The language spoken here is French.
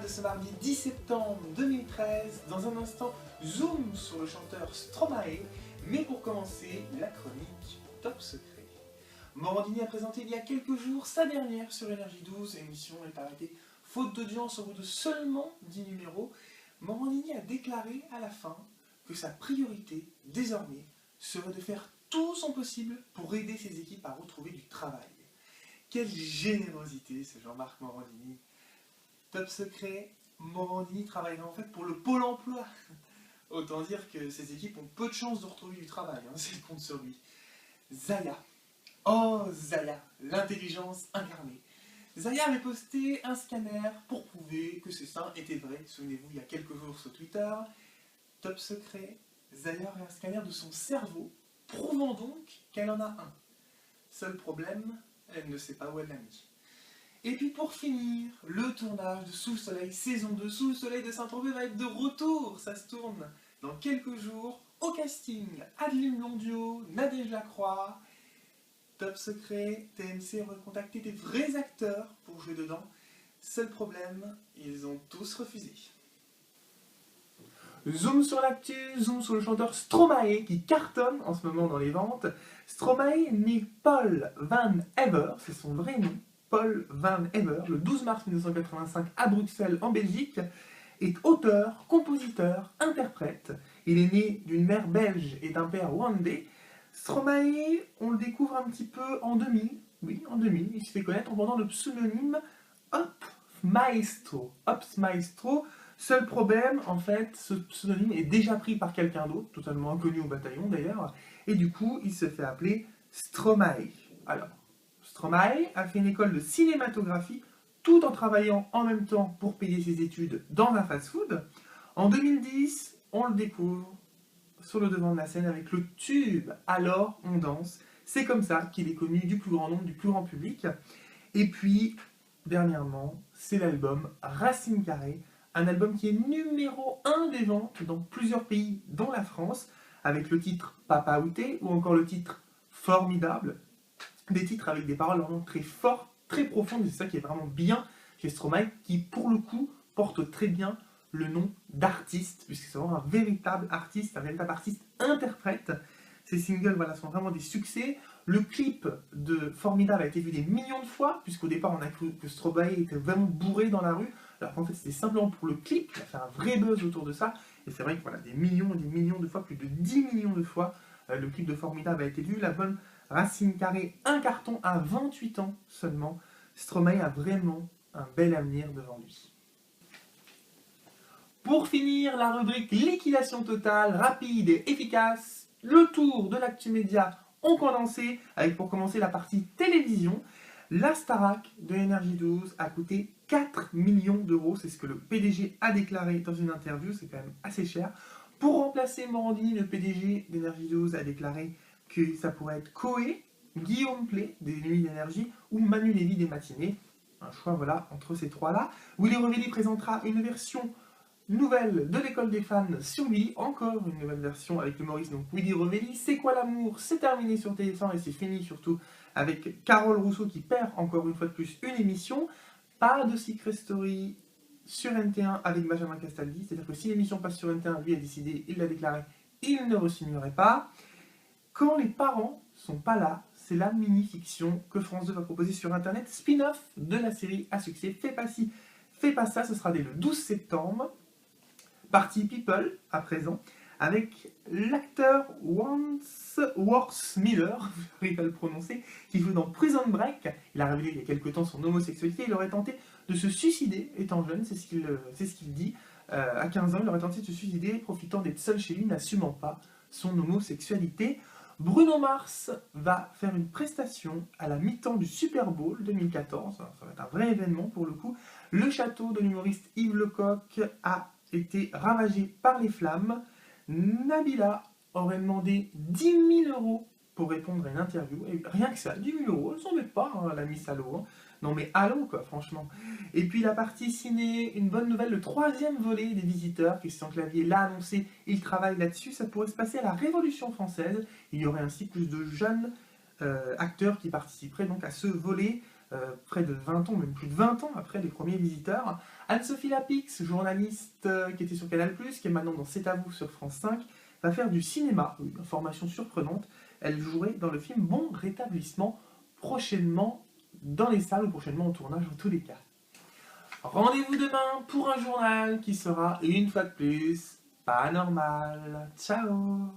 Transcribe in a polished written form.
de ce mardi 10 septembre 2013. Dans un instant, zoom sur le chanteur Stromae. Mais pour commencer, la chronique Top Secret. Morandini a présenté il y a quelques jours sa dernière sur Énergie 12. L'émission est arrêtée faute d'audience au bout de seulement 10 numéros. Morandini a déclaré à la fin que sa priorité, désormais, serait de faire tout son possible pour aider ses équipes à retrouver du travail. Quelle générosité, ce Jean-Marc Morandini. Top secret, Morandini travaillera en fait pour le Pôle emploi. Autant dire que ses équipes ont peu de chances de retrouver du travail, s'il compte sur lui. Zaya. Oh Zaya, l'intelligence incarnée. Zaya avait posté un scanner pour prouver que ses seins étaient vrais. Souvenez-vous, il y a quelques jours sur Twitter. Top secret, Zaya aurait un scanner de son cerveau, prouvant donc qu'elle en a un. Seul problème, elle ne sait pas où elle l'a mis. Et puis pour finir, le tournage de Sous le Soleil, saison 2, Sous le Soleil de Saint-Tropez va être de retour. Ça se tourne dans quelques jours. Au casting, Adeline Blondiot, Nadège Lacroix. Top secret, TMC aurait contacté des vrais acteurs pour jouer dedans. Seul problème, ils ont tous refusé. Zoom sur l'actu, zoom sur le chanteur Stromae qui cartonne en ce moment dans les ventes. Stromae né Paul Van Ever, c'est son vrai nom, Paul Van Ever, le 12 mars 1985 à Bruxelles en Belgique, est auteur, compositeur, interprète. Il est né d'une mère belge et d'un père rwandais. Stromae, on le découvre un petit peu en 2000, oui en 2000, il se fait connaître en portant le pseudonyme Ops Maestro. Seul problème, en fait, ce pseudonyme est déjà pris par quelqu'un d'autre, totalement inconnu au bataillon d'ailleurs, et du coup, il se fait appeler Stromae. Alors, Stromae a fait une école de cinématographie, tout en travaillant en même temps pour payer ses études dans un fast-food. En 2010, on le découvre sur le devant de la scène avec le tube « Alors on danse ». C'est comme ça qu'il est connu du plus grand nombre, du plus grand public. Et puis, dernièrement, c'est l'album Racine Carrée, un album qui est numéro 1 des ventes dans plusieurs pays, dont la France, avec le titre Papa Outé ou encore le titre Formidable. Des titres avec des paroles vraiment très fortes, très profondes, et c'est ça qui est vraiment bien chez Stromae, qui pour le coup porte très bien le nom d'artiste, puisque c'est vraiment un véritable artiste interprète. Ces singles voilà, sont vraiment des succès. Le clip de Formidable a été vu des millions de fois, puisqu'au départ on a cru que Stromae était vraiment bourré dans la rue, alors qu'en fait c'était simplement pour le clip, il a fait un vrai buzz autour de ça, et c'est vrai que voilà, des millions de fois, plus de 10 millions de fois, le clip de Formidable a été vu. L'album Racine Carrée, un carton à 28 ans seulement. Stromae a vraiment un bel avenir devant lui. Pour finir, la rubrique liquidation totale, rapide et efficace, le tour de l'actu média en condensé, avec pour commencer la partie télévision. La Starac de Énergie 12 a coûté 4 millions d'euros, c'est ce que le PDG a déclaré dans une interview, c'est quand même assez cher. Pour remplacer Morandini, le PDG d'Énergie 12 a déclaré que ça pourrait être Coé, Guillaume Play des Nuits d'énergie ou Manu Lévy des Matinées. Un choix voilà entre ces trois-là. Willy Revelli présentera une version nouvelle de l'école des fans sur Willy, encore une nouvelle version avec l'humoriste donc Willy Revelli. C'est quoi l'amour? C'est terminé sur TF1 et c'est fini surtout avec Carole Rousseau qui perd encore une fois de plus une émission. Pas de Secret Story sur NT1 avec Benjamin Castaldi, c'est-à-dire que si l'émission passe sur NT1, lui a décidé, il l'a déclaré, il ne re-signerait pas. Quand les parents sont pas là, c'est la mini-fiction que France 2 va proposer sur internet, spin-off de la série à succès Fais pas ci, fais pas ça, ce sera dès le 12 septembre. Partie People, à présent, avec l'acteur Wandsworth Miller, j'arrive à le prononcer, qui joue dans Prison Break. Il a révélé il y a quelque temps son homosexualité, il aurait tenté de se suicider étant jeune, c'est ce qu'il dit. À 15 ans, il aurait tenté de se suicider, profitant d'être seul chez lui, n'assumant pas son homosexualité. Bruno Mars va faire une prestation à la mi-temps du Super Bowl 2014, ça va être un vrai événement pour le coup. Le château de l'humoriste Yves Lecoq a été ravagé par les flammes. Nabila aurait demandé 10 000 euros pour répondre à une interview, et rien que ça, 10 000 euros, elle s'en met pas, la Miss Allo. Non mais allons quoi, franchement. Et puis la partie ciné, une bonne nouvelle, le 3e volet des Visiteurs, Christian Clavier l'a annoncé, il travaille là-dessus, ça pourrait se passer à la Révolution française, il y aurait ainsi plus de jeunes acteurs qui participeraient donc à ce volet. près de 20 ans, même plus de 20 ans après les premiers visiteurs. Anne-Sophie Lapix, journaliste qui était sur Canal+, qui est maintenant dans C'est à vous sur France 5, va faire du cinéma, une information surprenante. Elle jouerait dans le film Bon Rétablissement, prochainement dans les salles ou prochainement en tournage en tous les cas. Rendez-vous demain pour un journal qui sera une fois de plus pas normal. Ciao.